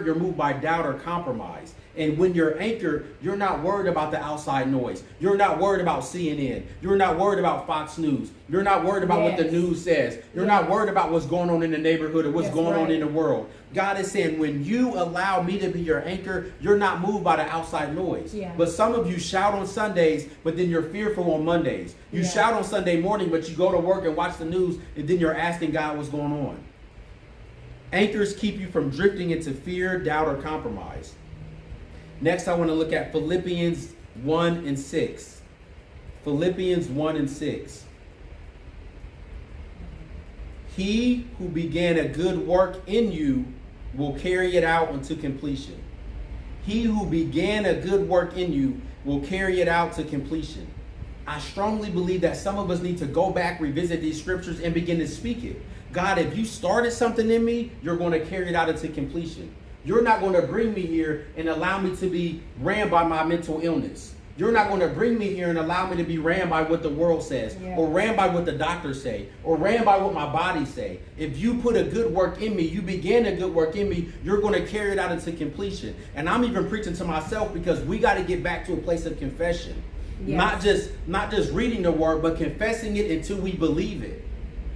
you're moved by doubt or compromise. And when you're anchored, you're not worried about the outside noise. You're not worried about CNN. You're not worried about Fox News. You're not worried about what the news says. You're not worried about what's going on in the neighborhood or what's going on in the world. God is saying, when you allow me to be your anchor, you're not moved by the outside noise. But some of you shout on Sundays, but then you're fearful on Mondays. You shout on Sunday morning, but you go to work and watch the news, and then you're asking God what's going on. Anchors keep you from drifting into fear, doubt, or compromise. Next, I want to look at Philippians 1 and 6. Philippians 1 and 6. He who began a good work in you will carry it out unto completion. He who began a good work in you will carry it out to completion. I strongly believe that some of us need to go back, revisit these scriptures, and begin to speak it. God, if you started something in me, you're going to carry it out into completion. You're not going to bring me here and allow me to be ran by my mental illness. You're not going to bring me here and allow me to be ran by what the world says, or ran by what the doctors say, or ran by what my body say. If you put a good work in me, you began a good work in me, you're going to carry it out into completion. And I'm even preaching to myself, because we got to get back to a place of confession. Not just reading the word, but confessing it until we believe it.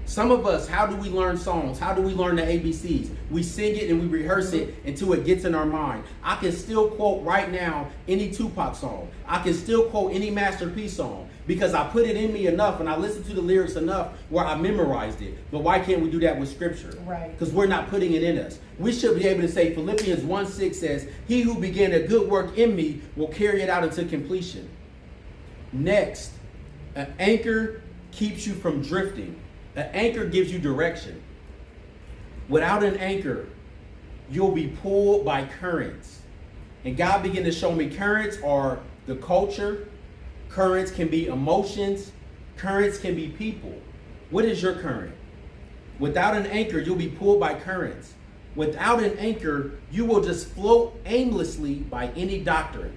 Some of us, how do we learn songs? How do we learn the ABCs? We sing it and we rehearse it until it gets in our mind. I can still quote right now any Tupac song. I can still quote any Master P song, because I put it in me enough and I listened to the lyrics enough where I memorized it. But why can't we do that with scripture? Because we're not putting it in us. We should be able to say, Philippians 1:6 says, he who began a good work in me will carry it out into completion. Next, an anchor keeps you from drifting. An anchor gives you direction. Without an anchor, you'll be pulled by currents. And God began to show me currents are the culture. Currents can be emotions. Currents can be people. What is your current? Without an anchor, you'll be pulled by currents. Without an anchor, you will just float aimlessly by any doctrine,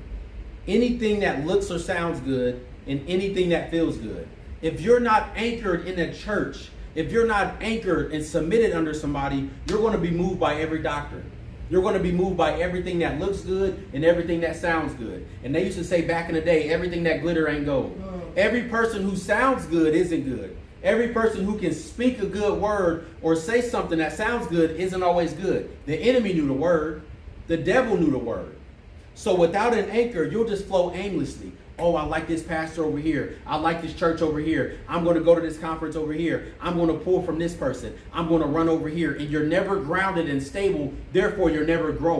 anything that looks or sounds good, and anything that feels good. If you're not anchored in a church, if you're not anchored and submitted under somebody, you're going to be moved by every doctrine. You're going to be moved by everything that looks good and everything that sounds good. And they used to say back in the day, everything that glitter ain't gold. Every person who sounds good isn't good. Every person who can speak a good word or say something that sounds good isn't always good. The enemy knew the word. The devil knew the word. So without an anchor, you'll just flow aimlessly. Oh, I like this pastor over here. I like this church over here. I'm going to go to this conference over here. I'm going to pull from this person. I'm going to run over here. And you're never grounded and stable. Therefore, you're never growing.